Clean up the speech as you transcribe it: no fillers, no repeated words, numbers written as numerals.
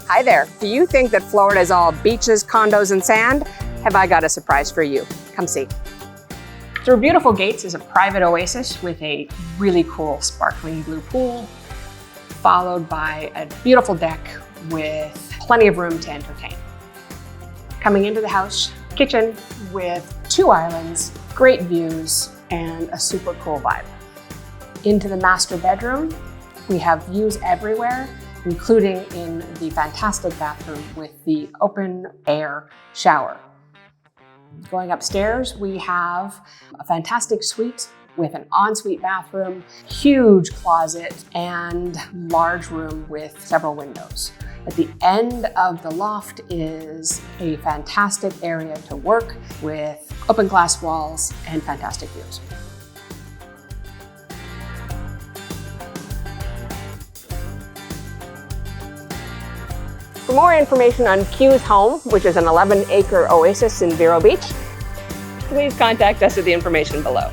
Hi there. Do you think that Florida is all beaches, condos, and sand? Have I got a surprise for you? Come see. Through beautiful gates is a private oasis with a really cool sparkling blue pool, followed by a beautiful deck with plenty of room to entertain. Coming into the house, kitchen with 2 islands, great views, and a super cool vibe. Into the master bedroom, we have views everywhere, including in the fantastic bathroom with the open air shower. Going upstairs, we have a fantastic suite with an ensuite bathroom, huge closet, and large room with several windows. At the end of the loft is a fantastic area to work with open glass walls and fantastic views. For more information on Q's home, which is an 11-acre oasis in Vero Beach, please contact us at the information below.